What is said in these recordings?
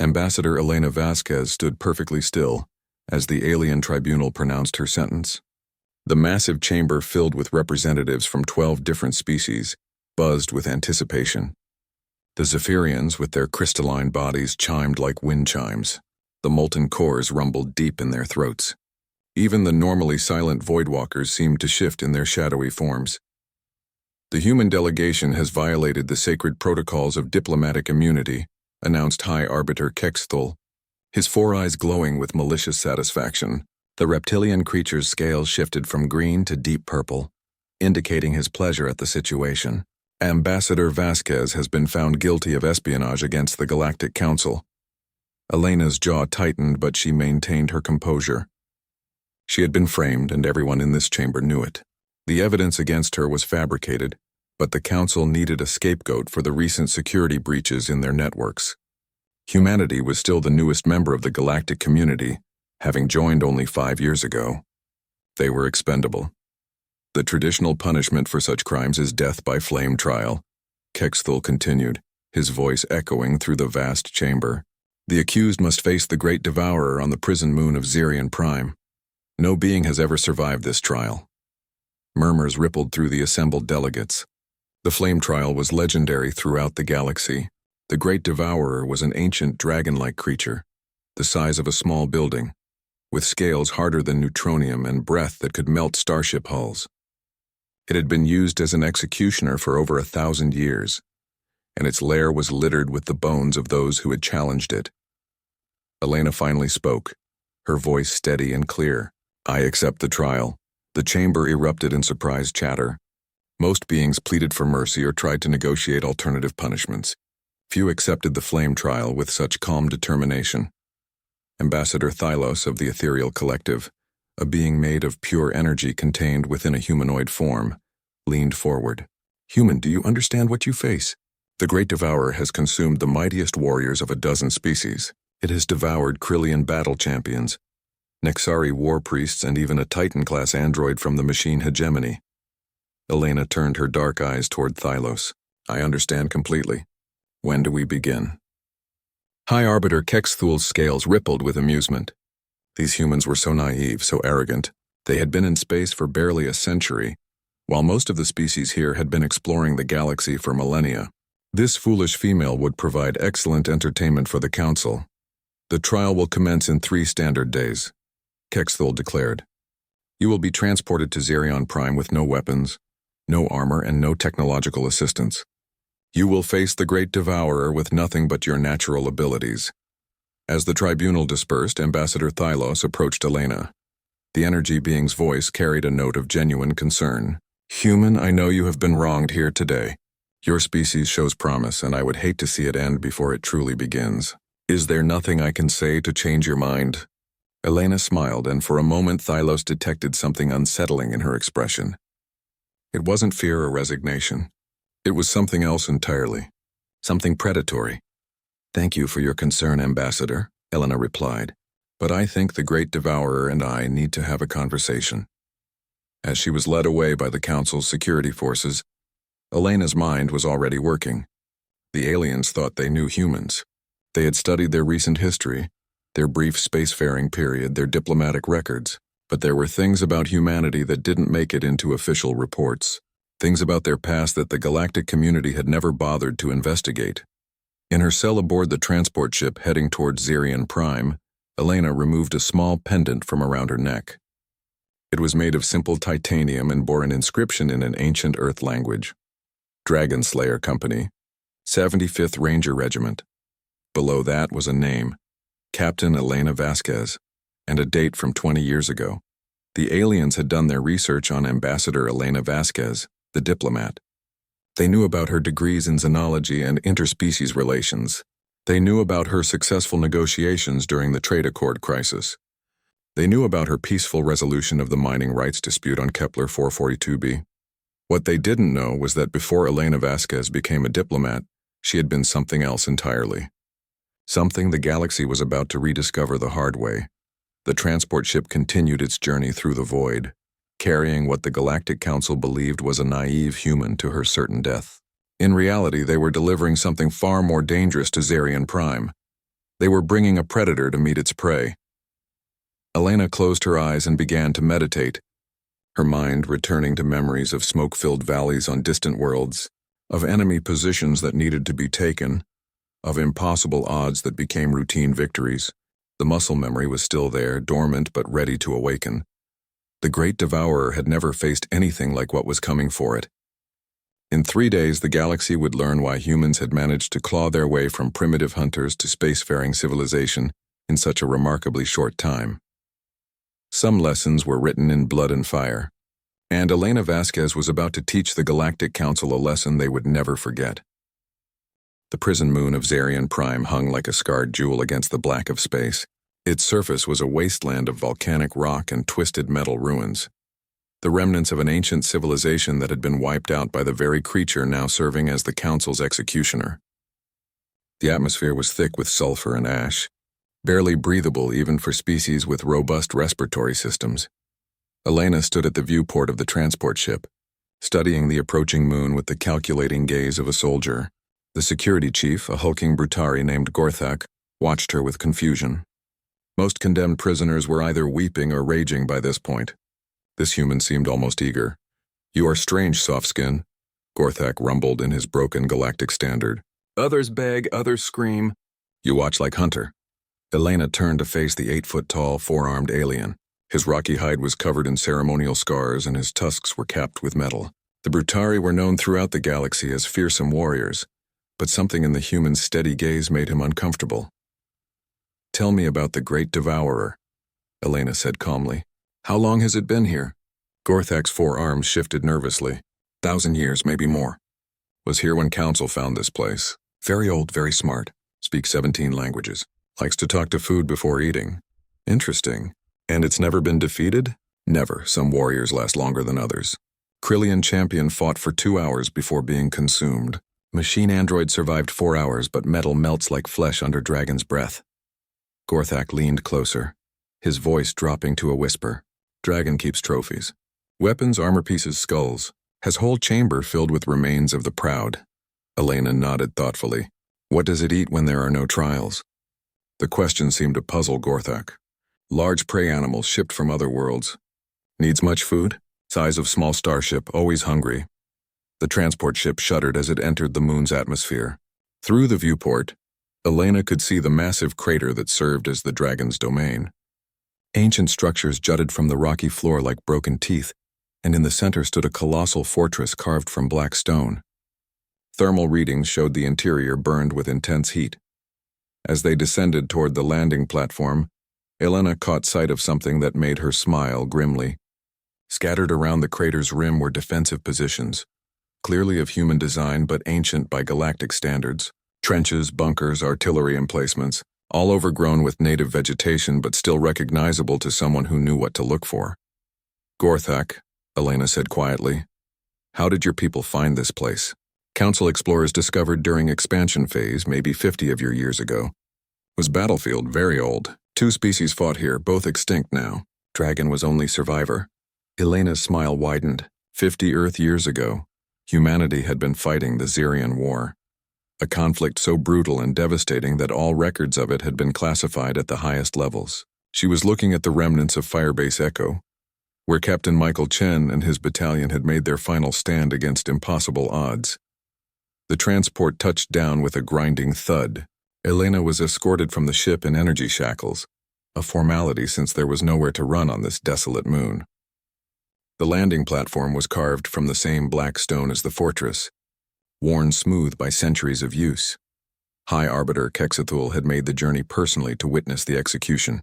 Ambassador Elena Vasquez stood perfectly still as the alien tribunal pronounced her sentence. The massive chamber filled with representatives from 12 different species buzzed with anticipation. The Zephyrians, with their crystalline bodies, chimed like wind chimes. The molten cores rumbled deep in their throats. Even the normally silent Voidwalkers seemed to shift in their shadowy forms. The human delegation has violated the sacred protocols of diplomatic immunity, announced High Arbiter Kexthul, his four eyes glowing with malicious satisfaction. The reptilian creature's scales shifted from green to deep purple, indicating his pleasure at the situation. Ambassador Vasquez has been found guilty of espionage against the Galactic Council. Elena's jaw tightened, but she maintained her composure. She had been framed, and everyone in this chamber knew it. The evidence against her was fabricated, but the Council needed a scapegoat for the recent security breaches in their networks. Humanity was still the newest member of the galactic community, having joined only 5 years ago. They were expendable. The traditional punishment for such crimes is death by flame trial, Kexthul continued, his voice echoing through the vast chamber. The accused must face the great devourer on the prison moon of Xerion Prime. No being has ever survived this trial. Murmurs rippled through the assembled delegates. The flame trial was legendary throughout the galaxy. The great devourer was an ancient dragon-like creature, the size of a small building, with scales harder than neutronium and breath that could melt starship hulls. It had been used as an executioner for over 1,000 years, and its lair was littered with the bones of those who had challenged it. Elena finally spoke, her voice steady and clear. "I accept the trial." The chamber erupted in surprised chatter. Most beings pleaded for mercy or tried to negotiate alternative punishments. Few accepted the flame trial with such calm determination. Ambassador Thylos of the Ethereal Collective, a being made of pure energy contained within a humanoid form, leaned forward. "Human, do you understand what you face? The Great Devourer has consumed the mightiest warriors of a dozen species. It has devoured Krillian battle champions, Nexari war priests, and even a Titan-class android from the machine hegemony." Elena turned her dark eyes toward Thylos. "I understand completely. When do we begin?" High Arbiter Kexthul's scales rippled with amusement. These humans were so naive, so arrogant. They had been in space for barely a century, while most of the species here had been exploring the galaxy for millennia. This foolish female would provide excellent entertainment for the Council. "The trial will commence in 3 standard days," Kexthul declared. "You will be transported to Xerion Prime with no weapons, no armor, and no technological assistance. You will face the Great Devourer with nothing but your natural abilities." As the tribunal dispersed, Ambassador Thylos approached Elena. The energy being's voice carried a note of genuine concern. "Human, I know you have been wronged here today. Your species shows promise, and I would hate to see it end before it truly begins. Is there nothing I can say to change your mind?" Elena smiled, and for a moment Thylos detected something unsettling in her expression. It wasn't fear or resignation. It was something else entirely. Something predatory. "Thank you for your concern, Ambassador," Elena replied. "But I think the Great Devourer and I need to have a conversation." As she was led away by the Council's security forces, Elena's mind was already working. The aliens thought they knew humans. They had studied their recent history, their brief spacefaring period, their diplomatic records, but there were things about humanity that didn't make it into official reports. Things about their past that the galactic community had never bothered to investigate. In her cell aboard the transport ship heading towards Xerion Prime, Elena removed a small pendant from around her neck. It was made of simple titanium and bore an inscription in an ancient Earth language. "Dragon Slayer Company, 75th Ranger Regiment." Below that was a name, Captain Elena Vasquez, and a date from 20 years ago. The aliens had done their research on Ambassador Elena Vasquez, the diplomat. They knew about her degrees in xenology and interspecies relations. They knew about her successful negotiations during the trade accord crisis. They knew about her peaceful resolution of the mining rights dispute on Kepler 442b. What they didn't know was that before Elena Vasquez became a diplomat, she had been something else entirely. Something the galaxy was about to rediscover the hard way. The transport ship continued its journey through the void, carrying what the Galactic Council believed was a naive human to her certain death. In reality, they were delivering something far more dangerous to Xerion Prime, They were bringing a predator to meet its prey. Elena closed her eyes and began to meditate, her mind returning to memories of smoke-filled valleys on distant worlds, of enemy positions that needed to be taken, of impossible odds that became routine victories. The muscle memory was still there, dormant but ready to awaken. The Great Devourer had never faced anything like what was coming for it. In 3 days, the galaxy would learn why humans had managed to claw their way from primitive hunters to spacefaring civilization in such a remarkably short time. Some lessons were written in blood and fire, and Elena Vasquez was about to teach the Galactic Council a lesson they would never forget. The prison moon of Zarian Prime hung like a scarred jewel against the black of space. Its surface was a wasteland of volcanic rock and twisted metal ruins, the remnants of an ancient civilization that had been wiped out by the very creature now serving as the Council's executioner. The atmosphere was thick with sulfur and ash, barely breathable even for species with robust respiratory systems. Elena stood at the viewport of the transport ship, studying the approaching moon with the calculating gaze of a soldier. The security chief, a hulking Brutari named Gorthak, watched her with confusion. Most condemned prisoners were either weeping or raging by this point. This human seemed almost eager. "You are strange, Softskin," Gorthak rumbled in his broken galactic standard. "Others beg, others scream. You watch like Hunter." Elena turned to face the 8-foot-tall, 4-armed alien. His rocky hide was covered in ceremonial scars and his tusks were capped with metal. The Brutari were known throughout the galaxy as fearsome warriors, but something in the human's steady gaze made him uncomfortable. "Tell me about the Great Devourer," Elena said calmly. "How long has it been here?" Gorthak's 4 arms shifted nervously. 1,000 years, maybe more. "Was here when Council found this place. Very old, very smart. Speaks 17 languages. Likes to talk to food before eating. Interesting. And it's never been defeated?" "Never. Some warriors last longer than others. Krillian champion fought for 2 hours before being consumed. Machine android survived 4 hours, but metal melts like flesh under dragon's breath." Gorthak leaned closer, his voice dropping to a whisper. "Dragon keeps trophies. Weapons, armor pieces, skulls. Has whole chamber filled with remains of the proud." Elena nodded thoughtfully. "What does it eat when there are no trials?" The question seemed to puzzle Gorthak. "Large prey animals shipped from other worlds. Needs much food? Size of small starship, always hungry." The transport ship shuddered as it entered the moon's atmosphere. Through the viewport, Elena could see the massive crater that served as the dragon's domain. Ancient structures jutted from the rocky floor like broken teeth, and in the center stood a colossal fortress carved from black stone. Thermal readings showed the interior burned with intense heat. As they descended toward the landing platform, Elena caught sight of something that made her smile grimly. Scattered around the crater's rim were defensive positions, clearly of human design but ancient by galactic standards. Trenches, bunkers, artillery emplacements, all overgrown with native vegetation but still recognizable to someone who knew what to look for. "Gorthak," Elena said quietly, "how did your people find this place?" "Council explorers discovered during expansion phase, maybe 50 of your years ago. Was battlefield, very old. 2 species fought here, both extinct now. Dragon was only survivor." Elena's smile widened. 50 Earth years ago, humanity had been fighting the Zarian War. A conflict so brutal and devastating that all records of it had been classified at the highest levels. She was looking at the remnants of Firebase Echo, where Captain Michael Chen and his battalion had made their final stand against impossible odds. The transport touched down with a grinding thud. Elena was escorted from the ship in energy shackles, a formality since there was nowhere to run on this desolate moon. The landing platform was carved from the same black stone as the fortress, worn smooth by centuries of use. High Arbiter Kexathul had made the journey personally to witness the execution,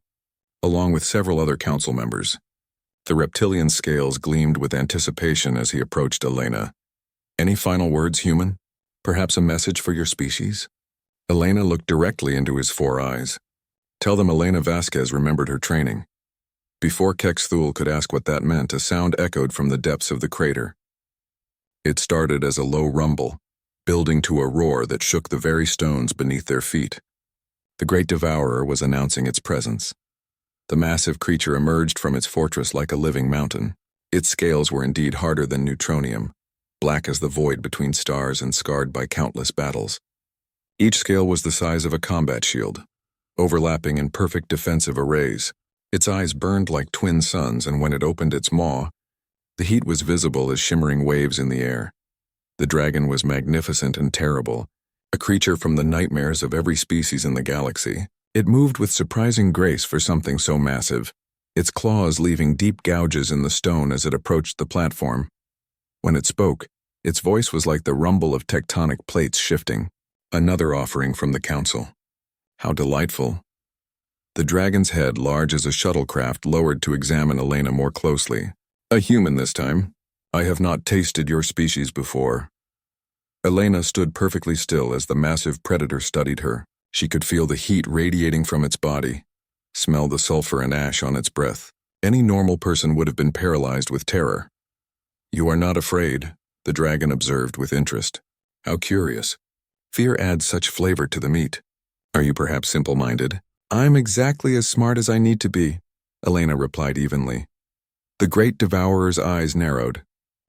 along with several other council members. The reptilian scales gleamed with anticipation as he approached Elena. "Any final words, human? Perhaps a message for your species?" Elena looked directly into his 4 eyes. "Tell them Elena Vasquez remembered her training." Before Kexthul could ask what that meant, a sound echoed from the depths of the crater. It started as a low rumble, building to a roar that shook the very stones beneath their feet. The Great Devourer was announcing its presence. The massive creature emerged from its fortress like a living mountain. Its scales were indeed harder than neutronium, black as the void between stars and scarred by countless battles. Each scale was the size of a combat shield, overlapping in perfect defensive arrays. Its eyes burned like twin suns, and when it opened its maw, the heat was visible as shimmering waves in the air. The dragon was magnificent and terrible, a creature from the nightmares of every species in the galaxy. It moved with surprising grace for something so massive, its claws leaving deep gouges in the stone as it approached the platform. When it spoke, its voice was like the rumble of tectonic plates shifting. Another offering from the council. How delightful. The dragon's head, large as a shuttlecraft, lowered to examine Elena more closely. A human this time. I have not tasted your species before. Elena stood perfectly still as the massive predator studied her. She could feel the heat radiating from its body, smell the sulfur and ash on its breath. Any normal person would have been paralyzed with terror. You are not afraid, the dragon observed with interest. How curious. Fear adds such flavor to the meat. Are you perhaps simple-minded? I'm exactly as smart as I need to be, Elena replied evenly. The great devourer's eyes narrowed.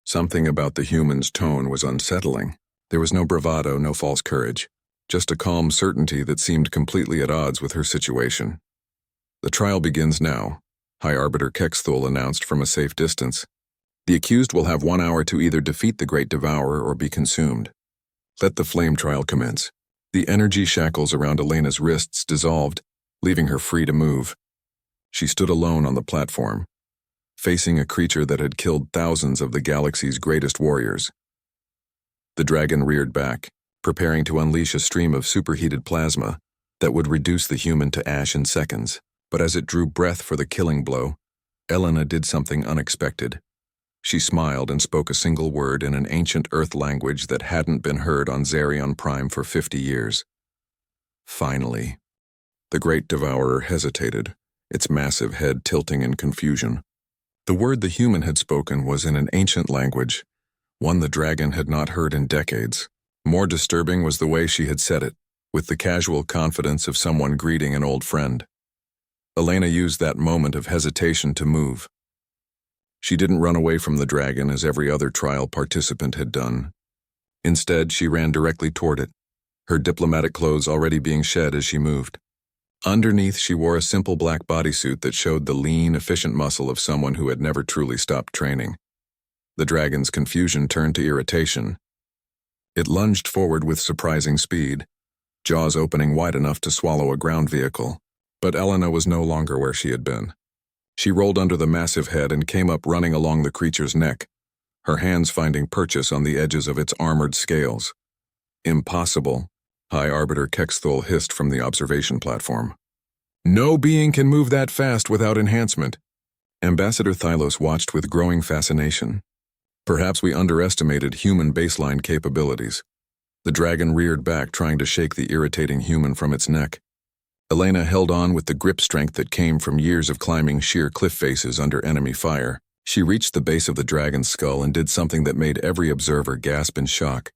Something about the human's tone was unsettling. There was no bravado, no false courage, just a calm certainty that seemed completely at odds with her situation. The trial begins now, High Arbiter Kexthul announced from a safe distance. The accused will have 1 hour to either defeat the great devourer or be consumed. Let the flame trial commence. The energy shackles around Elena's wrists dissolved, leaving her free to move. She stood alone on the platform, facing a creature that had killed thousands of the galaxy's greatest warriors. The dragon reared back, preparing to unleash a stream of superheated plasma that would reduce the human to ash in seconds. But as it drew breath for the killing blow, Elena did something unexpected. She smiled and spoke a single word in an ancient Earth language that hadn't been heard on Zarion Prime for 50 years. Finally. The great devourer hesitated, its massive head tilting in confusion. The word the human had spoken was in an ancient language, one the dragon had not heard in decades. More disturbing was the way she had said it, with the casual confidence of someone greeting an old friend. Elena used that moment of hesitation to move. She didn't run away from the dragon as every other trial participant had done. Instead, she ran directly toward it, her diplomatic clothes already being shed as she moved. Underneath, she wore a simple black bodysuit that showed the lean, efficient muscle of someone who had never truly stopped training. The dragon's confusion turned to irritation. It lunged forward with surprising speed, jaws opening wide enough to swallow a ground vehicle. But Elena was no longer where she had been. She rolled under the massive head and came up running along the creature's neck, her hands finding purchase on the edges of its armored scales. Impossible, High Arbiter Kexthul hissed from the observation platform. No being can move that fast without enhancement. Ambassador Thylos watched with growing fascination. Perhaps we underestimated human baseline capabilities. The dragon reared back, trying to shake the irritating human from its neck. Elena held on with the grip strength that came from years of climbing sheer cliff faces under enemy fire. She reached the base of the dragon's skull and did something that made every observer gasp in shock.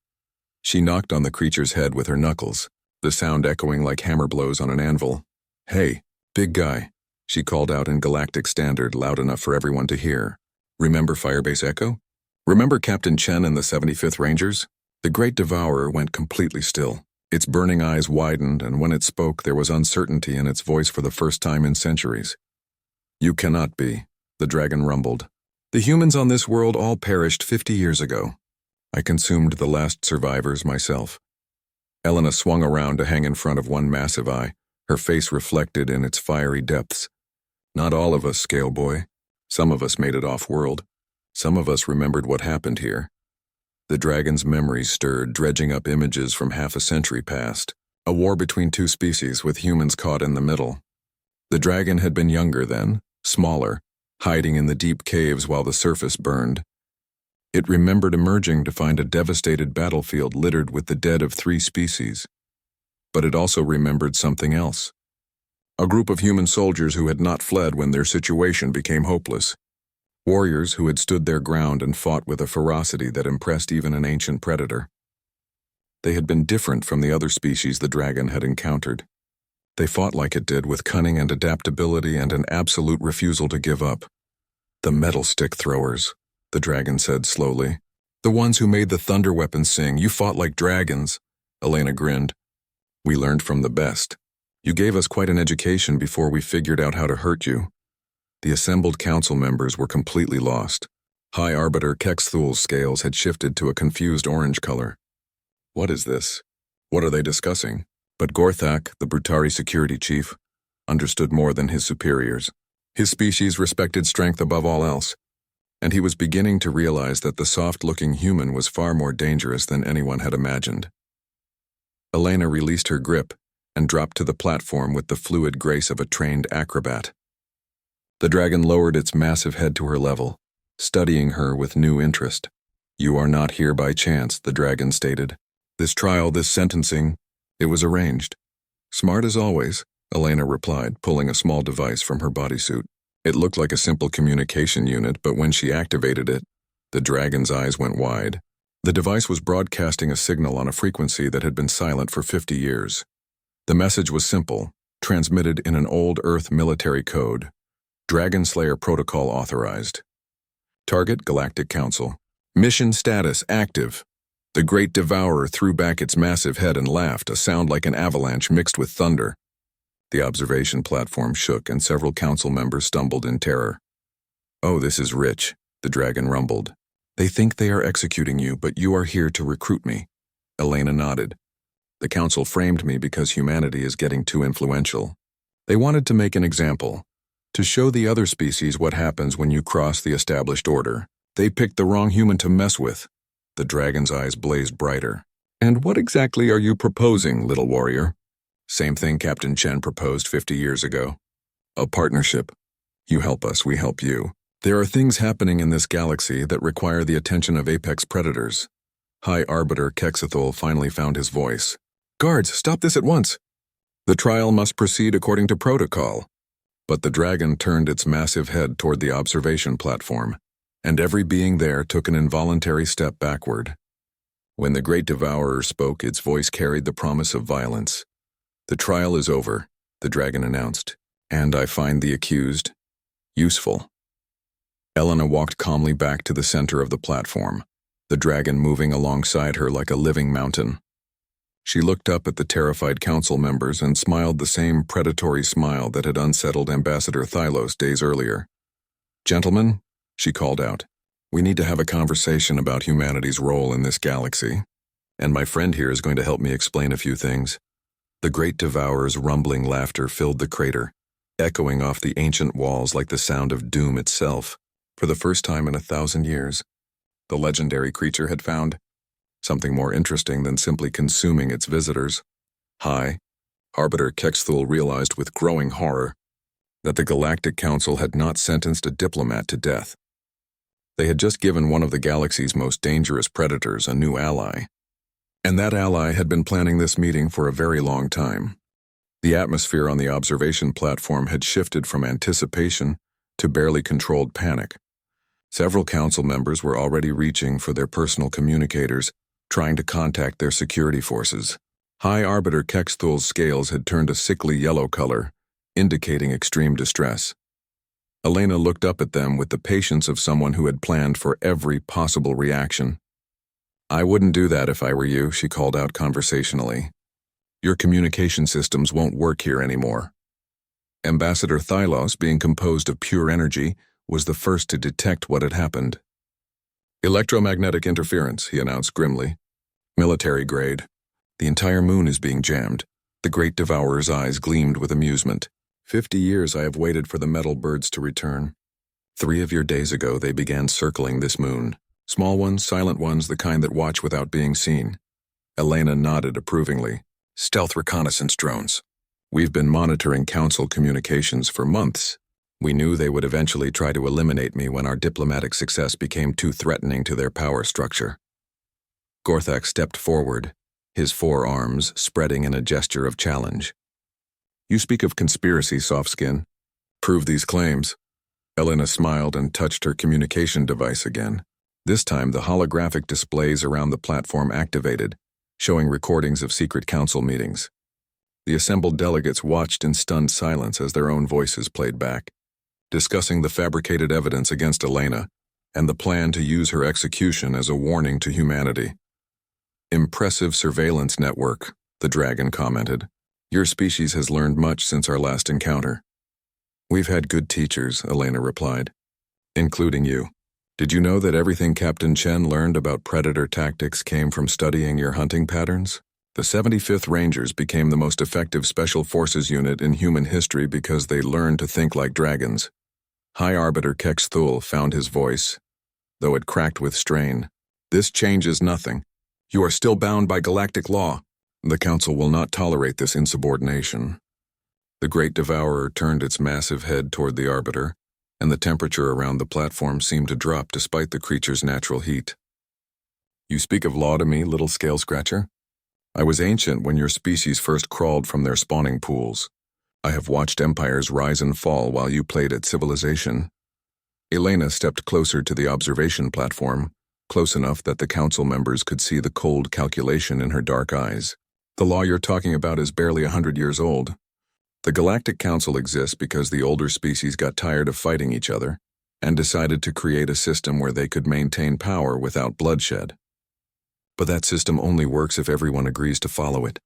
She knocked on the creature's head with her knuckles, the sound echoing like hammer blows on an anvil. Hey, big guy, she called out in Galactic Standard, loud enough for everyone to hear. Remember Firebase Echo? Remember Captain Chen and the 75th Rangers? The great devourer went completely still. Its burning eyes widened, and when it spoke, there was uncertainty in its voice for the first time in centuries. You cannot be, the dragon rumbled. The humans on this world all perished 50 years ago. I consumed the last survivors myself. Elena swung around to hang in front of one massive eye, her face reflected in its fiery depths. Not all of us, Scale Boy. Some of us made it off-world. Some of us remembered what happened here. The dragon's memories stirred, dredging up images from half a century past. A war between two species with humans caught in the middle. The dragon had been younger then, smaller, hiding in the deep caves while the surface burned. It remembered emerging to find a devastated battlefield littered with the dead of 3 species. But it also remembered something else. A group of human soldiers who had not fled when their situation became hopeless. Warriors who had stood their ground and fought with a ferocity that impressed even an ancient predator. They had been different from the other species the dragon had encountered. They fought like it did, with cunning and adaptability and an absolute refusal to give up. The metal stick throwers, the dragon said slowly. The ones who made the thunder weapons sing. You fought like dragons. Elena grinned. We learned from the best. You gave us quite an education before we figured out how to hurt you. The assembled council members were completely lost. High Arbiter Kexthul's scales had shifted to a confused orange color. What is this? What are they discussing? But Gorthak, the Brutari security chief, understood more than his superiors. His species respected strength above all else, and he was beginning to realize that the soft-looking human was far more dangerous than anyone had imagined. Elena released her grip and dropped to the platform with the fluid grace of a trained acrobat. The dragon lowered its massive head to her level, studying her with new interest. "You are not here by chance," the dragon stated. "This trial, this sentencing, it was arranged." "Smart as always," Elena replied, pulling a small device from her bodysuit. It looked like a simple communication unit, but when she activated it, the dragon's eyes went wide. The device was broadcasting a signal on a frequency that had been silent for 50 years. The message was simple, transmitted in an old Earth military code. Dragon Slayer Protocol authorized. Target Galactic Council. Mission status active. The Great Devourer threw back its massive head and laughed, a sound like an avalanche mixed with thunder. The observation platform shook and several council members stumbled in terror. "Oh, this is rich," the dragon rumbled. "They think they are executing you, but you are here to recruit me." Elena nodded. "The council framed me because humanity is getting too influential. They wanted to make an example, to show the other species what happens when you cross the established order. They picked the wrong human to mess with." The dragon's eyes blazed brighter. "And what exactly are you proposing, little warrior?" "Same thing Captain Chen proposed 50 years ago. A partnership. You help us, we help you. There are things happening in this galaxy that require the attention of apex predators." High Arbiter Kexithul finally found his voice. "Guards, stop this at once. The trial must proceed according to protocol." But the dragon turned its massive head toward the observation platform, and every being there took an involuntary step backward. When the Great Devourer spoke, its voice carried the promise of violence. "The trial is over," the dragon announced, "and I find the accused useful." Elena walked calmly back to the center of the platform, the dragon moving alongside her like a living mountain. She looked up at the terrified council members and smiled the same predatory smile that had unsettled Ambassador Thylos days earlier. "Gentlemen," she called out, "we need to have a conversation about humanity's role in this galaxy, and my friend here is going to help me explain a few things." The Great Devourer's rumbling laughter filled the crater, echoing off the ancient walls like the sound of doom itself. For the first time in 1,000 years, the legendary creature had found something more interesting than simply consuming its visitors. High Arbiter Kexthul realized with growing horror that the Galactic Council had not sentenced a diplomat to death. They had just given one of the galaxy's most dangerous predators a new ally. And that ally had been planning this meeting for a very long time. The atmosphere on the observation platform had shifted from anticipation to barely controlled panic. Several council members were already reaching for their personal communicators, trying to contact their security forces. High Arbiter Kexthul's scales had turned a sickly yellow color, indicating extreme distress. Elena looked up at them with the patience of someone who had planned for every possible reaction. "I wouldn't do that if I were you," she called out conversationally. "Your communication systems won't work here anymore." Ambassador Thylos, being composed of pure energy, was the first to detect what had happened. "Electromagnetic interference," he announced grimly. "Military grade. The entire moon is being jammed." The Great Devourer's eyes gleamed with amusement. 50 years I have waited for the metal birds to return. 3 of your days ago they began circling this moon. Small ones, silent ones, the kind that watch without being seen." Elena nodded approvingly. "Stealth reconnaissance drones. We've been monitoring council communications for months. We knew they would eventually try to eliminate me when our diplomatic success became too threatening to their power structure." Gorthak stepped forward, his forearms spreading in a gesture of challenge. "You speak of conspiracy, Softskin. Prove these claims." Elena smiled and touched her communication device again. This time, the holographic displays around the platform activated, showing recordings of secret council meetings. The assembled delegates watched in stunned silence as their own voices played back, discussing the fabricated evidence against Elena and the plan to use her execution as a warning to humanity. "Impressive surveillance network," the dragon commented. Your species has learned much since our last encounter. We've had good teachers, Elena replied. Including you. Did you know that everything Captain Chen learned about predator tactics came from studying your hunting patterns? The 75th Rangers became the most effective special forces unit in human history because they learned to think like dragons. High Arbiter Kex Thul found his voice, though it cracked with strain. This changes nothing. You are still bound by galactic law. The Council will not tolerate this insubordination. The Great Devourer turned its massive head toward the Arbiter, and the temperature around the platform seemed to drop despite the creature's natural heat. You speak of law to me, little scale scratcher? I was ancient when your species first crawled from their spawning pools. I have watched empires rise and fall while you played at civilization. Elena stepped closer to the observation platform, close enough that the council members could see the cold calculation in her dark eyes. The law you're talking about is barely 100 years old. The Galactic Council exists because the older species got tired of fighting each other and decided to create a system where they could maintain power without bloodshed. But that system only works if everyone agrees to follow it.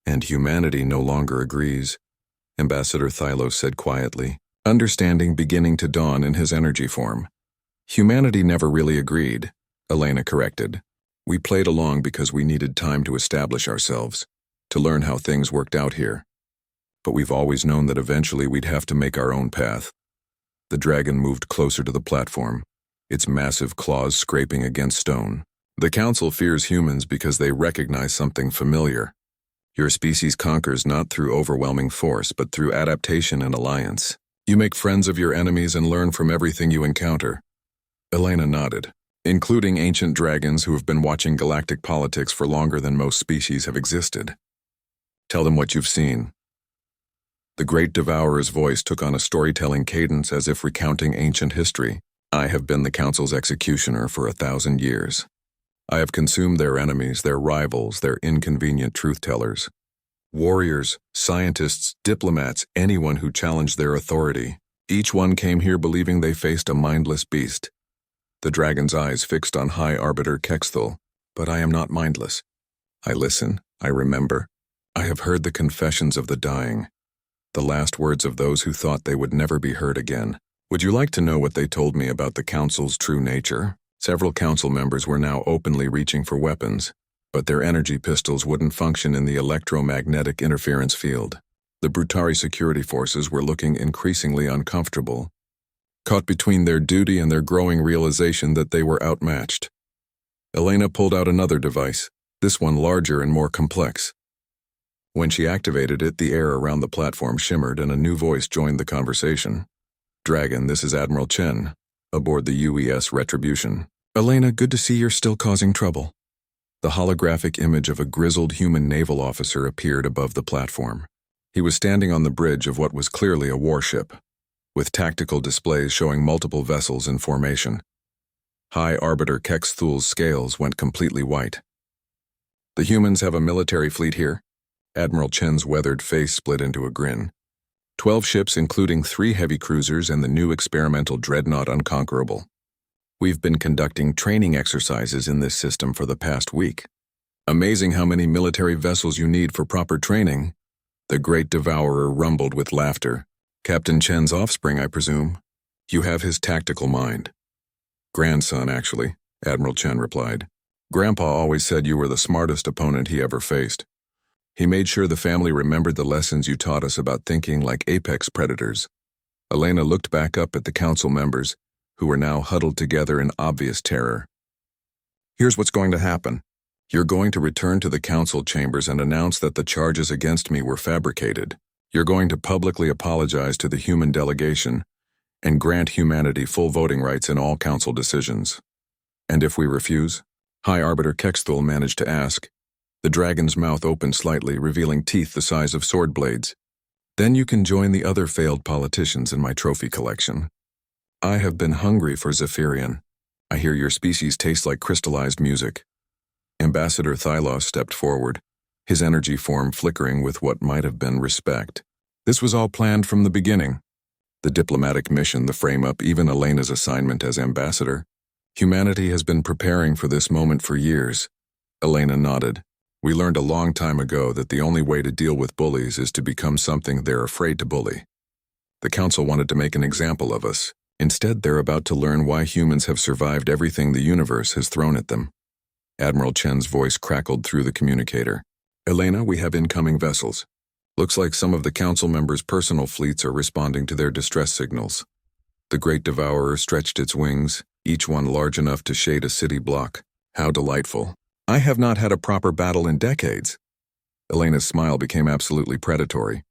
And humanity no longer agrees, Ambassador Thylos said quietly, understanding beginning to dawn in his energy form. Humanity never really agreed, Elena corrected. We played along because we needed time to establish ourselves, to learn how things worked out here. But we've always known that eventually we'd have to make our own path. The dragon moved closer to the platform, its massive claws scraping against stone. The Council fears humans because they recognize something familiar. Your species conquers not through overwhelming force, but through adaptation and alliance. You make friends of your enemies and learn from everything you encounter. Elena nodded, including ancient dragons who have been watching galactic politics for longer than most species have existed. Tell them what you've seen. The Great Devourer's voice took on a storytelling cadence as if recounting ancient history. I have been the Council's executioner for 1,000 years. I have consumed their enemies, their rivals, their inconvenient truth-tellers. Warriors, scientists, diplomats, anyone who challenged their authority. Each one came here believing they faced a mindless beast. The dragon's eyes fixed on High Arbiter Kex Thul. But I am not mindless. I listen, I remember. I have heard the confessions of the dying, the last words of those who thought they would never be heard again. Would you like to know what they told me about the Council's true nature? Several council members were now openly reaching for weapons, but their energy pistols wouldn't function in the electromagnetic interference field. The Brutari security forces were looking increasingly uncomfortable, caught between their duty and their growing realization that they were outmatched. Elena pulled out another device, this one larger and more complex. When she activated it, the air around the platform shimmered and a new voice joined the conversation. Dragon, this is Admiral Chen, aboard the UES Retribution. Elena, good to see you're still causing trouble. The holographic image of a grizzled human naval officer appeared above the platform. He was standing on the bridge of what was clearly a warship, with tactical displays showing multiple vessels in formation. High Arbiter Kex Thul's scales went completely white. The humans have a military fleet here? Admiral Chen's weathered face split into a grin. 12 ships including 3 heavy cruisers and the new experimental dreadnought Unconquerable. We've been conducting training exercises in this system for the past week. Amazing how many military vessels you need for proper training. The Great Devourer rumbled with laughter. Captain Chen's offspring, I presume. You have his tactical mind. Grandson, actually, Admiral Chen replied. Grandpa always said you were the smartest opponent he ever faced. He made sure the family remembered the lessons you taught us about thinking like apex predators. Elena looked back up at the council members, who were now huddled together in obvious terror. Here's what's going to happen. You're going to return to the council chambers and announce that the charges against me were fabricated. You're going to publicly apologize to the human delegation and grant humanity full voting rights in all council decisions. And if we refuse? High Arbiter Kex Thul managed to ask. The dragon's mouth opened slightly, revealing teeth the size of sword blades. Then you can join the other failed politicians in my trophy collection. I have been hungry for Zephyrian. I hear your species tastes like crystallized music. Ambassador Thylos stepped forward, his energy form flickering with what might have been respect. This was all planned from the beginning. The diplomatic mission, the frame-up, even Elena's assignment as ambassador. Humanity has been preparing for this moment for years. Elena nodded. We learned a long time ago that the only way to deal with bullies is to become something they're afraid to bully. The council wanted to make an example of us. Instead, they're about to learn why humans have survived everything the universe has thrown at them. Admiral Chen's voice crackled through the communicator. Elena, we have incoming vessels. Looks like some of the council members' personal fleets are responding to their distress signals. The Great Devourer stretched its wings, each one large enough to shade a city block. How delightful. I have not had a proper battle in decades. Elena's smile became absolutely predatory.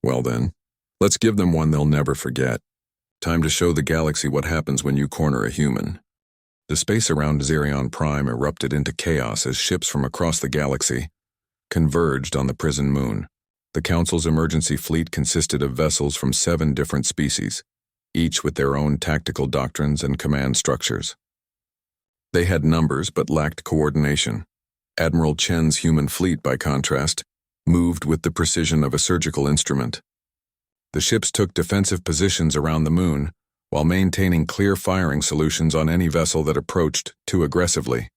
Well then, let's give them one they'll never forget. Time to show the galaxy what happens when you corner a human. The space around Xerion Prime erupted into chaos as ships from across the galaxy converged on the prison moon. The Council's emergency fleet consisted of vessels from 7 different species, each with their own tactical doctrines and command structures. They had numbers but lacked coordination. Admiral Chen's human fleet, by contrast, moved with the precision of a surgical instrument. The ships took defensive positions around the moon, while maintaining clear firing solutions on any vessel that approached too aggressively.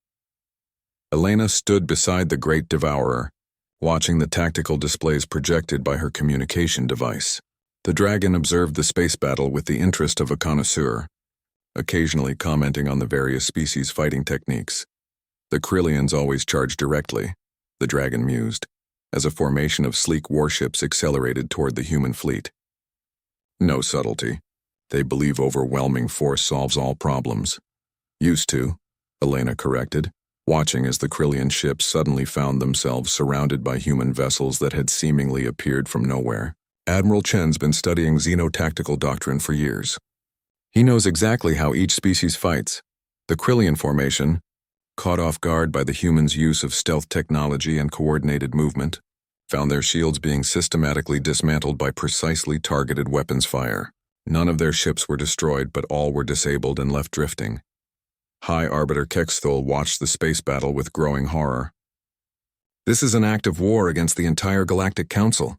Elena stood beside the Great Devourer, watching the tactical displays projected by her communication device. The dragon observed the space battle with the interest of a connoisseur, occasionally commenting on the various species' fighting techniques. The Krillians always charge directly, the dragon mused, as a formation of sleek warships accelerated toward the human fleet. No subtlety. They believe overwhelming force solves all problems. Used to, Elena corrected, watching as the Krillian ships suddenly found themselves surrounded by human vessels that had seemingly appeared from nowhere. Admiral Chen's been studying xenotactical doctrine for years. He knows exactly how each species fights. The Krillian formation, caught off guard by the humans' use of stealth technology and coordinated movement, found their shields being systematically dismantled by precisely targeted weapons fire. None of their ships were destroyed, but all were disabled and left drifting. High Arbiter Kexthol watched the space battle with growing horror. This is an act of war against the entire Galactic Council.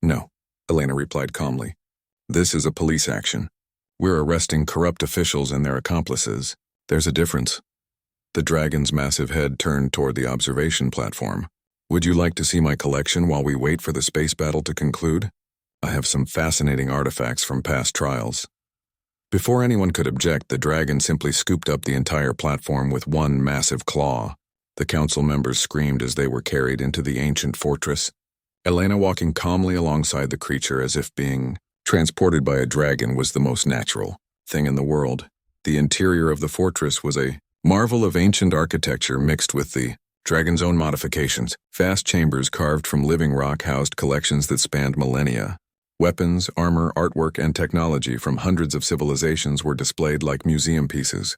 No, Elena replied calmly. This is a police action. We're arresting corrupt officials and their accomplices. There's a difference. The dragon's massive head turned toward the observation platform. Would you like to see my collection while we wait for the space battle to conclude? I have some fascinating artifacts from past trials. Before anyone could object, the dragon simply scooped up the entire platform with one massive claw. The council members screamed as they were carried into the ancient fortress, Elena walking calmly alongside the creature as if being transported by a dragon was the most natural thing in the world. The interior of the fortress was a marvel of ancient architecture mixed with the dragon's own modifications. Vast chambers carved from living rock housed collections that spanned millennia. Weapons, armor, artwork, and technology from hundreds of civilizations were displayed like museum pieces.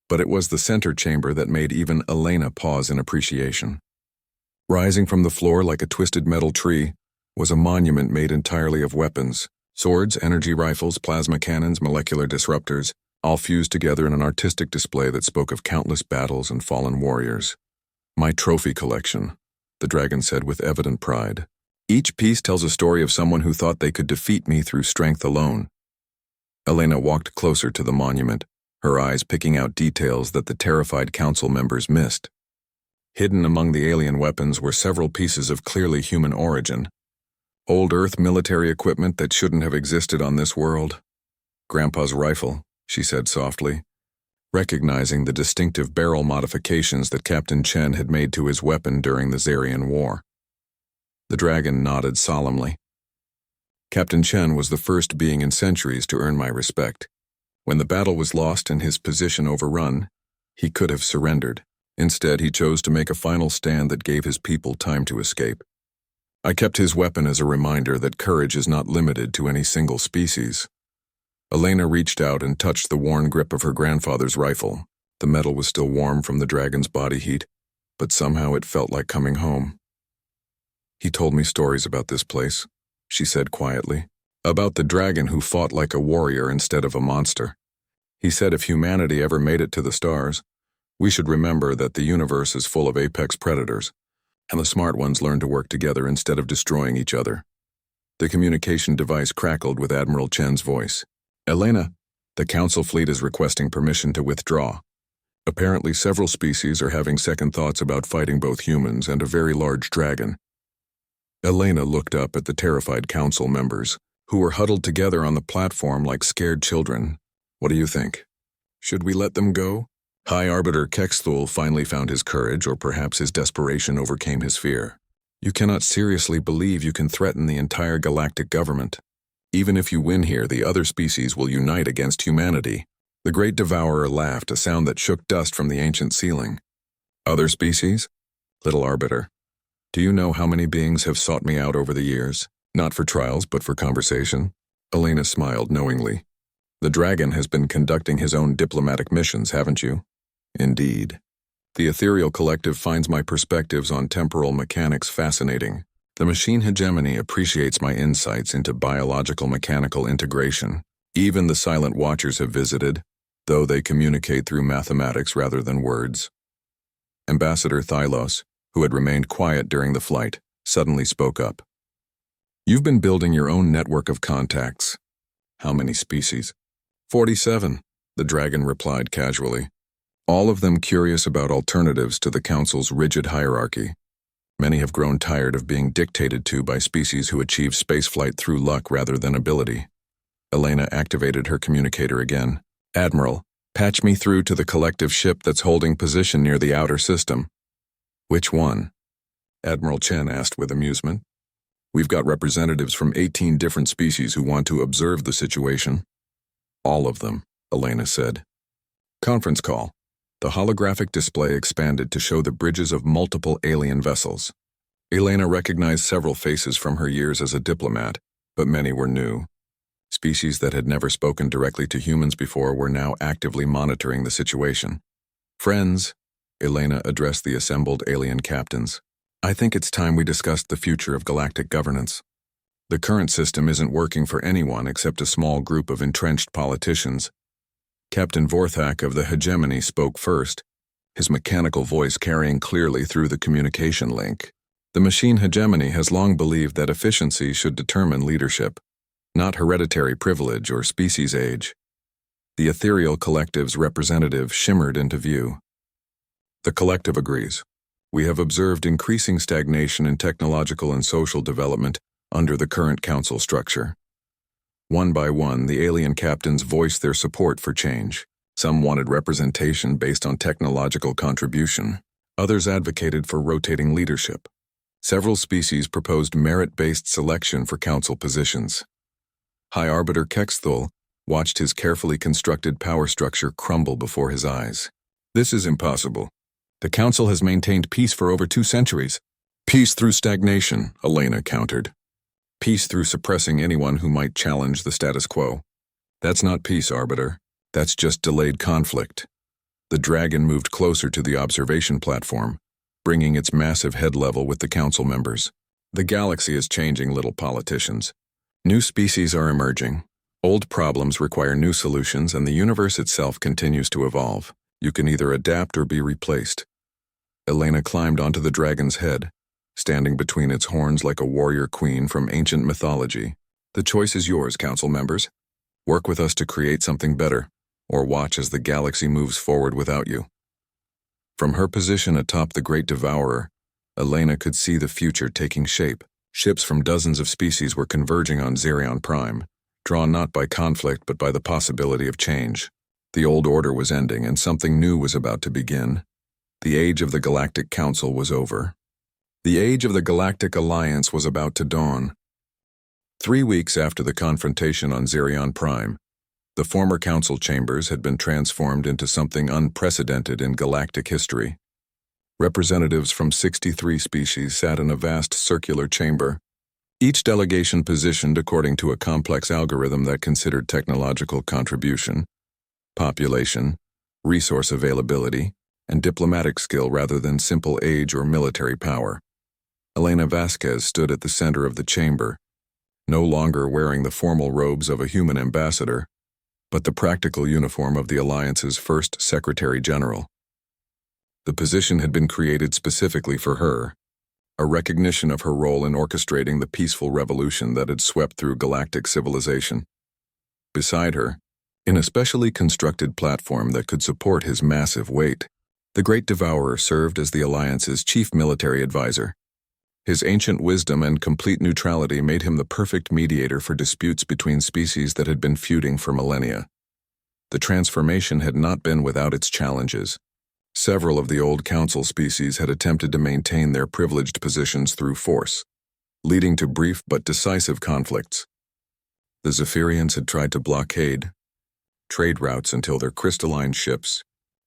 But it was the center chamber that made even Elena pause in appreciation. Rising from the floor like a twisted metal tree was a monument made entirely of weapons, swords, energy rifles, plasma cannons, molecular disruptors, all fused together in an artistic display that spoke of countless battles and fallen warriors. My trophy collection, the dragon said with evident pride. Each piece tells a story of someone who thought they could defeat me through strength alone. Elena walked closer to the monument, her eyes picking out details that the terrified council members missed. Hidden among the alien weapons were several pieces of clearly human origin. Old Earth military equipment that shouldn't have existed on this world. Grandpa's rifle, she said softly, recognizing the distinctive barrel modifications that Captain Chen had made to his weapon during the Xerion War. The dragon nodded solemnly. Captain Chen was the first being in centuries to earn my respect. When the battle was lost and his position overrun, he could have surrendered. Instead, he chose to make a final stand that gave his people time to escape. I kept his weapon as a reminder that courage is not limited to any single species. Elena reached out and touched the worn grip of her grandfather's rifle. The metal was still warm from the dragon's body heat, but somehow it felt like coming home. He told me stories about this place, she said quietly, about the dragon who fought like a warrior instead of a monster. He said if humanity ever made it to the stars, we should remember that the universe is full of apex predators, and the smart ones learn to work together instead of destroying each other. The communication device crackled with Admiral Chen's voice. Elena, the council fleet is requesting permission to withdraw. Apparently, several species are having second thoughts about fighting both humans and a very large dragon. Elena looked up at the terrified council members, who were huddled together on the platform like scared children. What do you think? Should we let them go? High Arbiter Kexthul finally found his courage, or perhaps his desperation overcame his fear. You cannot seriously believe you can threaten the entire galactic government. Even if you win here, the other species will unite against humanity. The Great Devourer laughed, a sound that shook dust from the ancient ceiling. Other species? Little Arbiter, do you know how many beings have sought me out over the years? Not for trials, but for conversation? Elena smiled knowingly. The dragon has been conducting his own diplomatic missions, haven't you? Indeed. The ethereal collective finds my perspectives on temporal mechanics fascinating. The machine hegemony appreciates my insights into biological-mechanical integration. Even the silent watchers have visited, though they communicate through mathematics rather than words. Ambassador Thylos, who had remained quiet during the flight, suddenly spoke up. You've been building your own network of contacts. How many species? 47, the dragon replied casually. All of them curious about alternatives to the Council's rigid hierarchy. Many have grown tired of being dictated to by species who achieve spaceflight through luck rather than ability. Elena activated her communicator again. Admiral, patch me through to the collective ship that's holding position near the outer system. Which one? Admiral Chen asked with amusement. We've got representatives from 18 different species who want to observe the situation. All of them, Elena said. Conference call. The holographic display expanded to show the bridges of multiple alien vessels. Elena recognized several faces from her years as a diplomat, but many were new. Species that had never spoken directly to humans before were now actively monitoring the situation. Friends, Elena addressed the assembled alien captains. I think it's time we discussed the future of galactic governance. The current system isn't working for anyone except a small group of entrenched politicians. Captain Vorthak of the Hegemony spoke first, his mechanical voice carrying clearly through the communication link. The machine hegemony has long believed that efficiency should determine leadership, not hereditary privilege or species age. The ethereal collective's representative shimmered into view. The collective agrees. We have observed increasing stagnation in technological and social development under the current council structure. One by one, the alien captains voiced their support for change. Some wanted representation based on technological contribution. Others advocated for rotating leadership. Several species proposed merit-based selection for council positions. High Arbiter Kexthul watched his carefully constructed power structure crumble before his eyes. This is impossible. The council has maintained peace for over 2 centuries. Peace through stagnation, Elena countered. Peace through suppressing anyone who might challenge the status quo. That's not peace, Arbiter. That's just delayed conflict. The dragon moved closer to the observation platform, bringing its massive head level with the council members. The galaxy is changing, little politicians. New species are emerging. Old problems require new solutions, and the universe itself continues to evolve. You can either adapt or be replaced. Elena climbed onto the dragon's head, standing between its horns like a warrior queen from ancient mythology. The choice is yours, council members. Work with us to create something better, or watch as the galaxy moves forward without you. From her position atop the Great Devourer, Elena could see the future taking shape. Ships from dozens of species were converging on Xerion Prime, drawn not by conflict but by the possibility of change. The old order was ending and something new was about to begin. The age of the Galactic Council was over. The age of the Galactic Alliance was about to dawn. 3 weeks after the confrontation on Xerion Prime, the former council chambers had been transformed into something unprecedented in galactic history. Representatives from 63 species sat in a vast circular chamber, each delegation positioned according to a complex algorithm that considered technological contribution, population, resource availability, and diplomatic skill rather than simple age or military power. Elena Vasquez stood at the center of the chamber, no longer wearing the formal robes of a human ambassador, but the practical uniform of the Alliance's first Secretary General. The position had been created specifically for her, a recognition of her role in orchestrating the peaceful revolution that had swept through galactic civilization. Beside her, in a specially constructed platform that could support his massive weight. The Great Devourer served as the Alliance's chief military advisor. His ancient wisdom and complete neutrality made him the perfect mediator for disputes between species that had been feuding for millennia. The transformation had not been without its challenges. Several of the old Council species had attempted to maintain their privileged positions through force, leading to brief but decisive conflicts. The Zephyrians had tried to blockade trade routes until their crystalline ships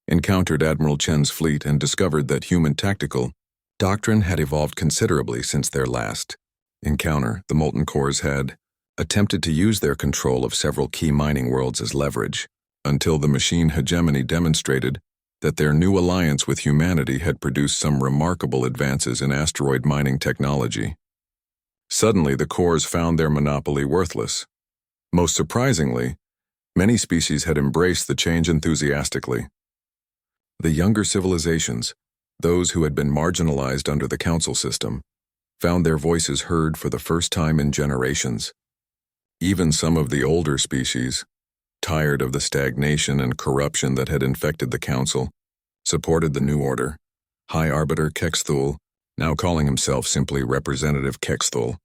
encountered Admiral Chen's fleet and discovered that human tactical doctrine had evolved considerably since their last encounter. The Molten Cores had attempted to use their control of several key mining worlds as leverage, until the machine hegemony demonstrated that their new alliance with humanity had produced some remarkable advances in asteroid mining technology. Suddenly, the cores found their monopoly worthless. Most surprisingly, many species had embraced the change enthusiastically. The younger civilizations, those who had been marginalized under the Council system, found their voices heard for the first time in generations. Even some of the older species, tired of the stagnation and corruption that had infected the Council, supported the new order. High Arbiter Kexthul, now calling himself simply Representative Kexthul,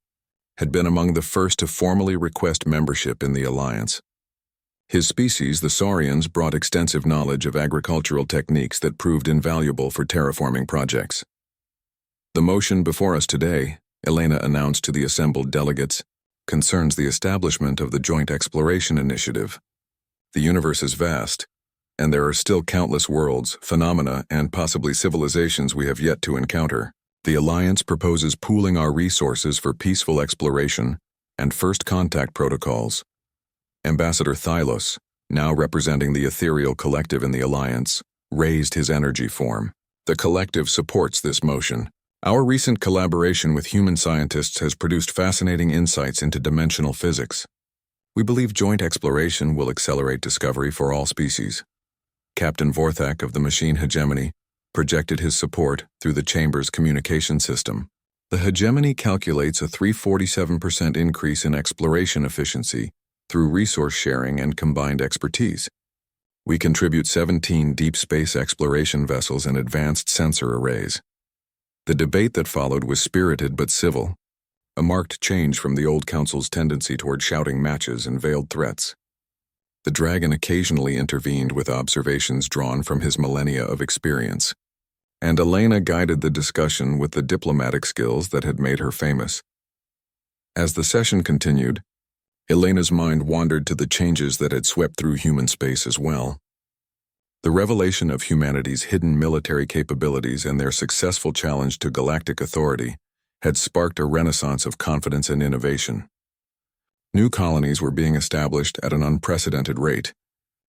had been among the first to formally request membership in the Alliance. His species, the Saurians, brought extensive knowledge of agricultural techniques that proved invaluable for terraforming projects. The motion before us today, Elena announced to the assembled delegates, concerns the establishment of the Joint Exploration Initiative. The universe is vast, and there are still countless worlds, phenomena, and possibly civilizations we have yet to encounter. The Alliance proposes pooling our resources for peaceful exploration and first contact protocols. Ambassador Thylos, now representing the ethereal collective in the Alliance, raised his energy form. The collective supports this motion. Our recent collaboration with human scientists has produced fascinating insights into dimensional physics. We believe joint exploration will accelerate discovery for all species. Captain Vorthak of the Machine Hegemony projected his support through the Chamber's communication system. The Hegemony calculates a 347% increase in exploration efficiency through resource sharing and combined expertise. We contribute 17 deep space exploration vessels and advanced sensor arrays. The debate that followed was spirited but civil, a marked change from the old Council's tendency toward shouting matches and veiled threats. The dragon occasionally intervened with observations drawn from his millennia of experience, and Elena guided the discussion with the diplomatic skills that had made her famous. As the session continued, Elena's mind wandered to the changes that had swept through human space as well. The revelation of humanity's hidden military capabilities and their successful challenge to galactic authority had sparked a renaissance of confidence and innovation. New colonies were being established at an unprecedented rate,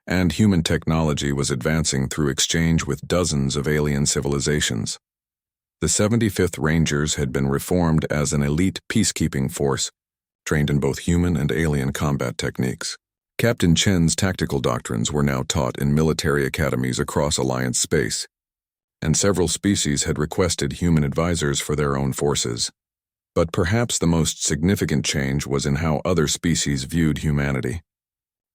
and human technology was advancing through exchange with dozens of alien civilizations. The 75th Rangers had been reformed as an elite peacekeeping force, trained in both human and alien combat techniques. Captain Chen's tactical doctrines were now taught in military academies across Alliance space, and several species had requested human advisors for their own forces. But perhaps the most significant change was in how other species viewed humanity.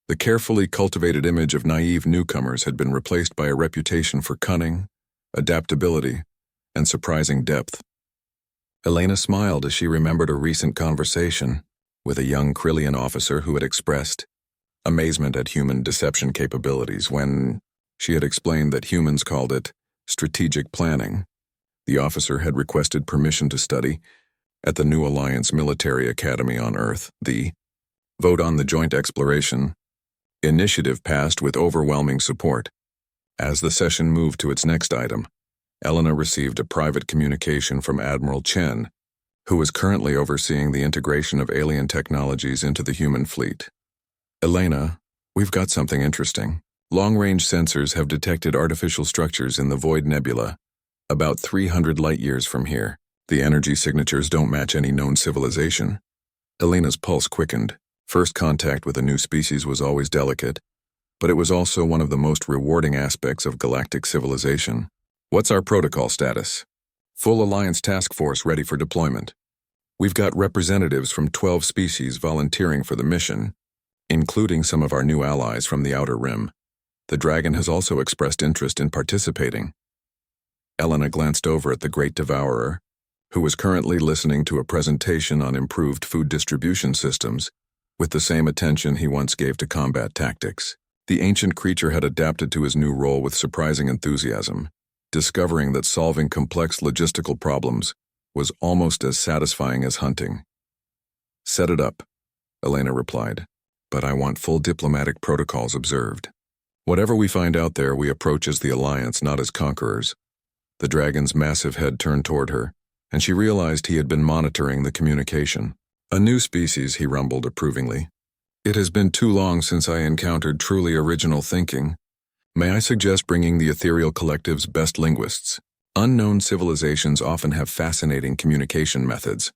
The carefully cultivated image of naive newcomers had been replaced by a reputation for cunning, adaptability, and surprising depth. Elena smiled as she remembered a recent conversation with a young Krillian officer who had expressed amazement at human deception capabilities when she had explained that humans called it strategic planning. The officer had requested permission to study at the New Alliance Military Academy on Earth. The vote on the Joint Exploration Initiative passed with overwhelming support. As the session moved to its next item, Elena received a private communication from Admiral Chen, who was currently overseeing the integration of alien technologies into the human fleet. Elena, we've got something interesting. Long-range sensors have detected artificial structures in the Void Nebula, about 300 light-years from here. The energy signatures don't match any known civilization. Elena's pulse quickened. First contact with a new species was always delicate, but it was also one of the most rewarding aspects of galactic civilization. What's our protocol status? Full Alliance task force ready for deployment. We've got representatives from 12 species volunteering for the mission, including some of our new allies from the Outer Rim. The dragon has also expressed interest in participating. Elena glanced over at the Great Devourer, who was currently listening to a presentation on improved food distribution systems, with the same attention he once gave to combat tactics. The ancient creature had adapted to his new role with surprising enthusiasm, discovering that solving complex logistical problems was almost as satisfying as hunting. "Set it up," Elena replied, "but I want full diplomatic protocols observed. Whatever we find out there, we approach as the Alliance, not as conquerors." The dragon's massive head turned toward her, and she realized he had been monitoring the communication. "A new species," he rumbled approvingly. "It has been too long since I encountered truly original thinking. May I suggest bringing the ethereal collective's best linguists? Unknown civilizations often have fascinating communication methods."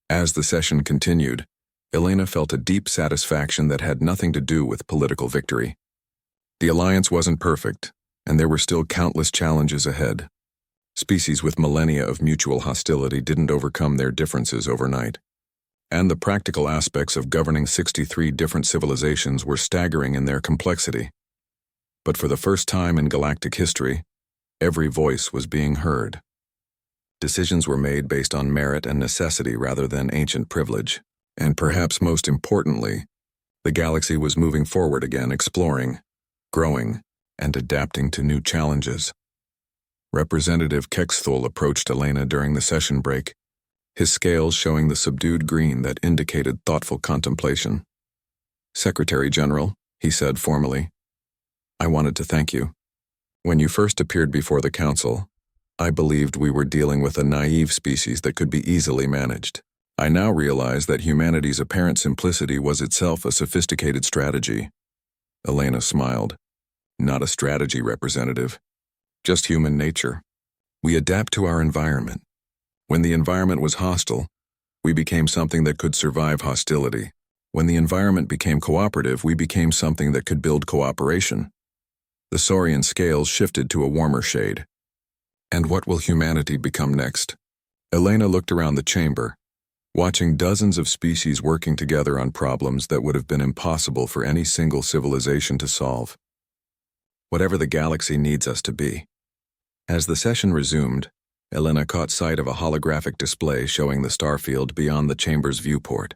As the session continued, Elena felt a deep satisfaction that had nothing to do with political victory. The Alliance wasn't perfect, and there were still countless challenges ahead. Species with millennia of mutual hostility didn't overcome their differences overnight. And the practical aspects of governing 63 different civilizations were staggering in their complexity. But for the first time in galactic history, every voice was being heard. Decisions were made based on merit and necessity rather than ancient privilege. And perhaps most importantly, the galaxy was moving forward again, exploring, growing, and adapting to new challenges. Representative Kexthul approached Elena during the session break, his scales showing the subdued green that indicated thoughtful contemplation. "Secretary General," he said formally, "I wanted to thank you. When you first appeared before the Council, I believed we were dealing with a naive species that could be easily managed. I now realize that humanity's apparent simplicity was itself a sophisticated strategy." Elena smiled. "Not a strategy, Representative. Just human nature. We adapt to our environment. When the environment was hostile, we became something that could survive hostility. When the environment became cooperative, we became something that could build cooperation." The saurian scales shifted to a warmer shade. "And what will humanity become next?" Elena looked around the chamber, watching dozens of species working together on problems that would have been impossible for any single civilization to solve. "Whatever the galaxy needs us to be." As the session resumed, Elena caught sight of a holographic display showing the starfield beyond the chamber's viewport.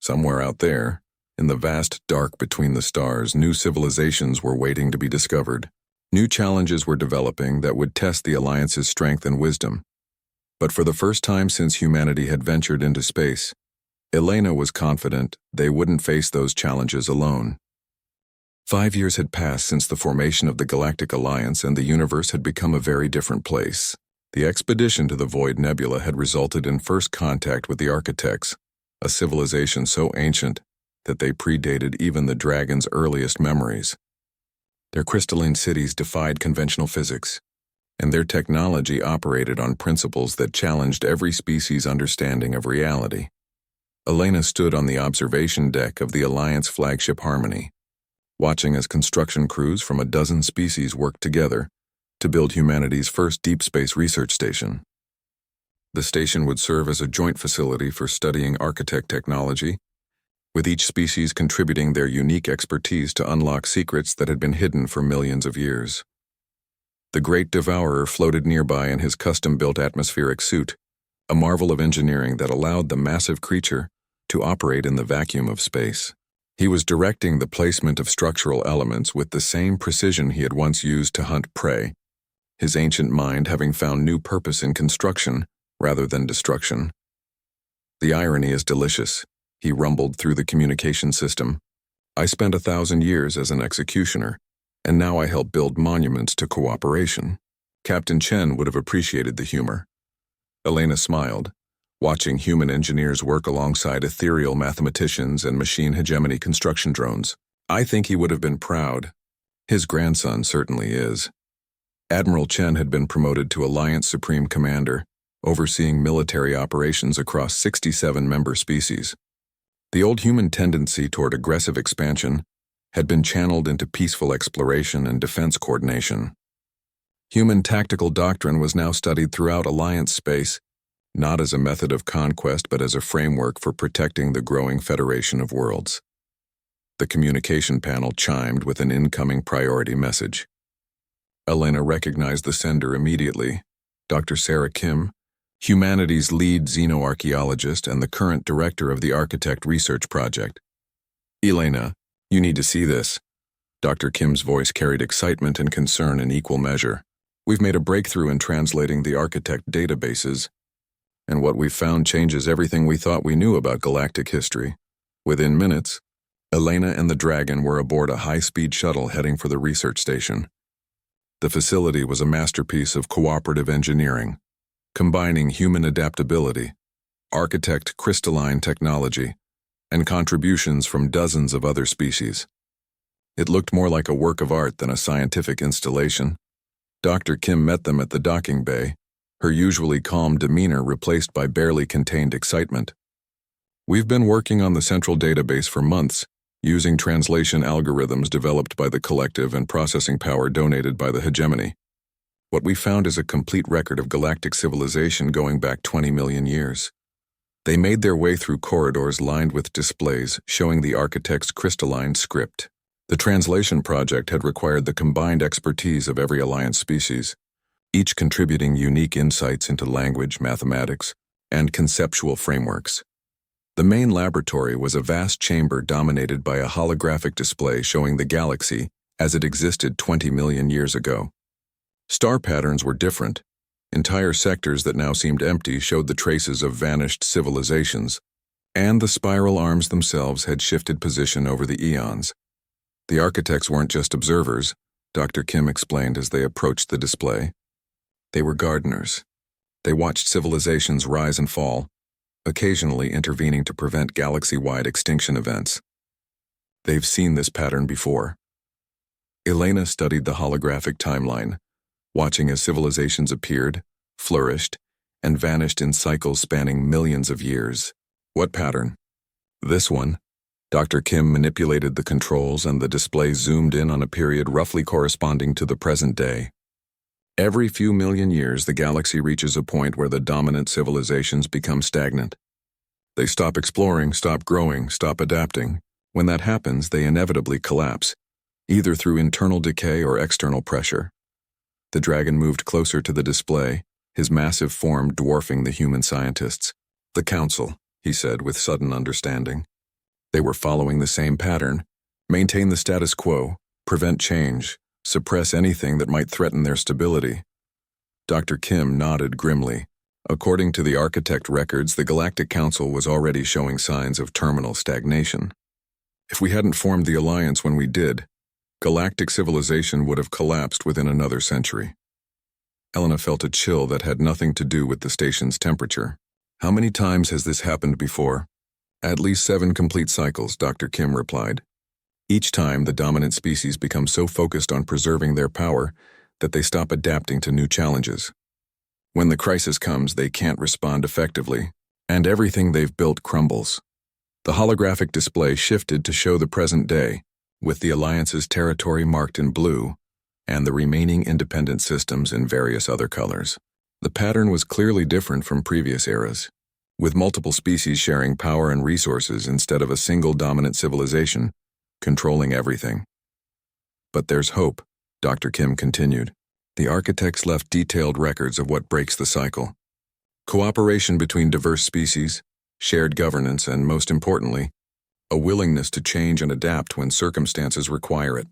Somewhere out there, in the vast dark between the stars, new civilizations were waiting to be discovered. New challenges were developing that would test the Alliance's strength and wisdom. But for the first time since humanity had ventured into space, Elena was confident they wouldn't face those challenges alone. 5 years had passed since the formation of the Galactic Alliance, and the universe had become a very different place. The expedition to the Void Nebula had resulted in first contact with the Architects, a civilization so ancient that they predated even the dragon's earliest memories. Their crystalline cities defied conventional physics, and their technology operated on principles that challenged every species' understanding of reality. Elena stood on the observation deck of the Alliance flagship Harmony, watching as construction crews from a dozen species worked together to build humanity's first deep space research station. The station would serve as a joint facility for studying architect technology, with each species contributing their unique expertise to unlock secrets that had been hidden for millions of years. The Great Devourer floated nearby in his custom-built atmospheric suit, a marvel of engineering that allowed the massive creature to operate in the vacuum of space. He was directing the placement of structural elements with the same precision he had once used to hunt prey, his ancient mind having found new purpose in construction rather than destruction. "The irony is delicious," he rumbled through the communication system. "I spent 1,000 years as an executioner, and now I help build monuments to cooperation." Captain Chen would have appreciated the humor. Elena smiled, watching human engineers work alongside ethereal mathematicians and machine hegemony construction drones. "I think he would have been proud. His grandson certainly is." Admiral Chen had been promoted to Alliance Supreme Commander, overseeing military operations across 67 member species. The old human tendency toward aggressive expansion had been channeled into peaceful exploration and defense coordination. Human tactical doctrine was now studied throughout Alliance space, not as a method of conquest but as a framework for protecting the growing Federation of Worlds. The communication panel chimed with an incoming priority message. Elena recognized the sender immediately. Dr. Sarah Kim, humanities lead xenoarchaeologist and the current director of the Architect Research Project. Elena, you need to see this. Dr. Kim's voice carried excitement and concern in equal measure. We've made a breakthrough in translating the Architect databases, and what we've found changes everything we thought we knew about galactic history. Within minutes, Elena and the Dragon were aboard a high-speed shuttle heading for the research station. The facility was a masterpiece of cooperative engineering, combining human adaptability, Architect crystalline technology, and contributions from dozens of other species. It looked more like a work of art than a scientific installation. Dr. Kim met them at the docking bay, her usually calm demeanor replaced by barely contained excitement. We've been working on the central database for months, using translation algorithms developed by the collective and processing power donated by the hegemony. What we found is a complete record of galactic civilization going back 20 million years. They made their way through corridors lined with displays showing the Architect's crystalline script. The translation project had required the combined expertise of every Alliance species, each contributing unique insights into language, mathematics, and conceptual frameworks. The main laboratory was a vast chamber dominated by a holographic display showing the galaxy as it existed 20 million years ago. Star patterns were different. Entire sectors that now seemed empty showed the traces of vanished civilizations, and the spiral arms themselves had shifted position over the eons. The architects weren't just observers, Dr. Kim explained as they approached the display. They were gardeners. They watched civilizations rise and fall, occasionally intervening to prevent galaxy-wide extinction events. They've seen this pattern before. Elena studied the holographic timeline, watching as civilizations appeared, flourished, and vanished in cycles spanning millions of years. What pattern? This one. Dr. Kim manipulated the controls and the display zoomed in on a period roughly corresponding to the present day. Every few million years, the galaxy reaches a point where the dominant civilizations become stagnant. They stop exploring, stop growing, stop adapting. When that happens, they inevitably collapse, either through internal decay or external pressure. The dragon moved closer to the display, his massive form dwarfing the human scientists. The Council, he said with sudden understanding. They were following the same pattern: maintain the status quo, prevent change, suppress anything that might threaten their stability. Dr. Kim nodded grimly. According to the Architect records, the Galactic Council was already showing signs of terminal stagnation. If we hadn't formed the Alliance when we did, galactic civilization would have collapsed within another century. Elena felt a chill that had nothing to do with the station's temperature. How many times has this happened before? At least 7 complete cycles, Dr. Kim replied. Each time, the dominant species become so focused on preserving their power that they stop adapting to new challenges. When the crisis comes, they can't respond effectively, and everything they've built crumbles. The holographic display shifted to show the present day, with the Alliance's territory marked in blue, and the remaining independent systems in various other colors. The pattern was clearly different from previous eras, with multiple species sharing power and resources instead of a single dominant civilization controlling everything. But there's hope, Dr. Kim continued. The architects left detailed records of what breaks the cycle. Cooperation between diverse species, shared governance, and most importantly, a willingness to change and adapt when circumstances require it.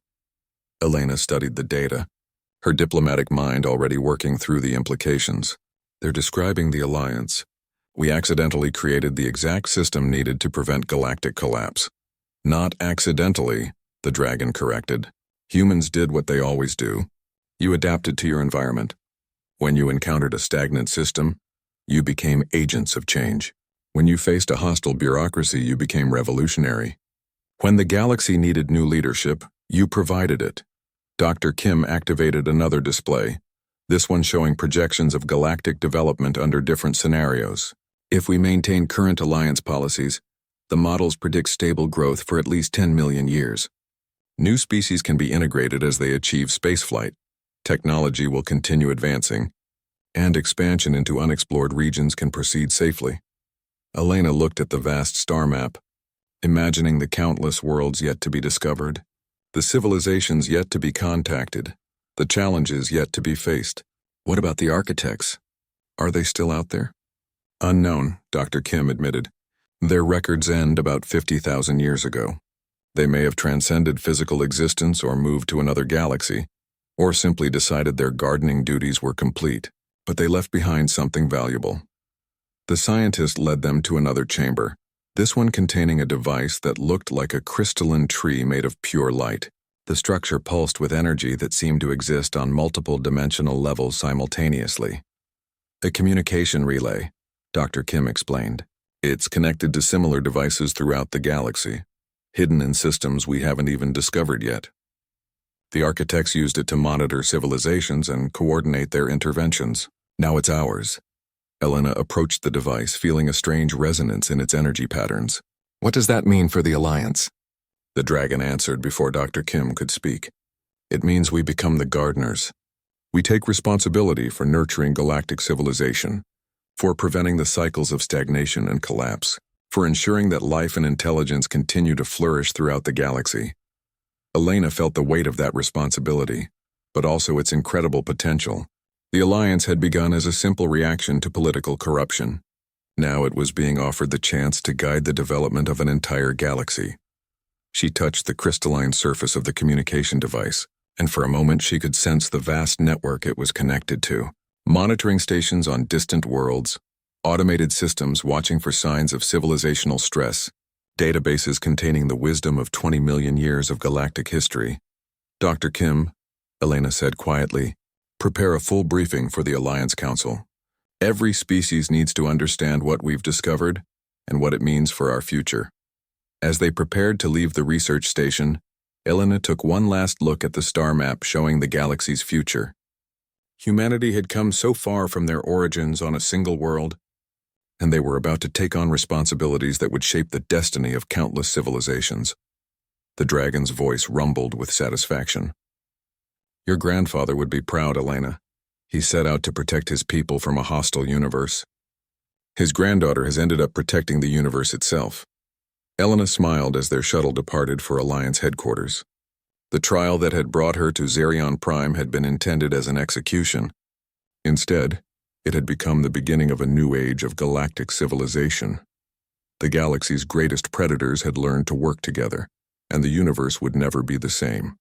Elena studied the data, her diplomatic mind already working through the implications. They're describing the Alliance. We accidentally created the exact system needed to prevent galactic collapse. Not accidentally, the dragon corrected. Humans did what they always do. You adapted to your environment. When you encountered a stagnant system, you became agents of change. When you faced a hostile bureaucracy, you became revolutionary. When the galaxy needed new leadership, you provided it. Dr. Kim activated another display, this one showing projections of galactic development under different scenarios. If we maintain current Alliance policies, the models predict stable growth for at least 10 million years. New species can be integrated as they achieve spaceflight. Technology will continue advancing, and expansion into unexplored regions can proceed safely. Elena looked at the vast star map. imagining the countless worlds yet to be discovered, the civilizations yet to be contacted, the challenges yet to be faced. What about the architects? Are they still out there? Unknown, Dr. Kim admitted. Their records end about 50,000 years ago. They may have transcended physical existence or moved to another galaxy, or simply decided their gardening duties were complete, but they left behind something valuable. The scientist led them to another chamber, this one containing a device that looked like a crystalline tree made of pure light. The structure pulsed with energy that seemed to exist on multiple dimensional levels simultaneously. A communication relay, Dr. Kim explained. It's connected to similar devices throughout the galaxy, hidden in systems we haven't even discovered yet. The architects used it to monitor civilizations and coordinate their interventions. Now it's ours. Elena approached the device, feeling a strange resonance in its energy patterns. What does that mean for the Alliance? The dragon answered before Dr. Kim could speak. It means we become the gardeners. We take responsibility for nurturing galactic civilization, for preventing the cycles of stagnation and collapse, for ensuring that life and intelligence continue to flourish throughout the galaxy. Elena felt the weight of that responsibility, but also its incredible potential. The Alliance had begun as a simple reaction to political corruption. Now it was being offered the chance to guide the development of an entire galaxy. She touched the crystalline surface of the communication device, and for a moment she could sense the vast network it was connected to. Monitoring stations on distant worlds, automated systems watching for signs of civilizational stress, databases containing the wisdom of 20 million years of galactic history. Dr. Kim, Elena said quietly, prepare a full briefing for the Alliance Council. Every species needs to understand what we've discovered and what it means for our future. As they prepared to leave the research station, Elena took one last look at the star map showing the galaxy's future. Humanity had come so far from their origins on a single world, and they were about to take on responsibilities that would shape the destiny of countless civilizations. The dragon's voice rumbled with satisfaction. Your grandfather would be proud, Elena. He set out to protect his people from a hostile universe. His granddaughter has ended up protecting the universe itself. Elena smiled as their shuttle departed for Alliance headquarters. The trial that had brought her to Zerion Prime had been intended as an execution. Instead, it had become the beginning of a new age of galactic civilization. The galaxy's greatest predators had learned to work together, and the universe would never be the same.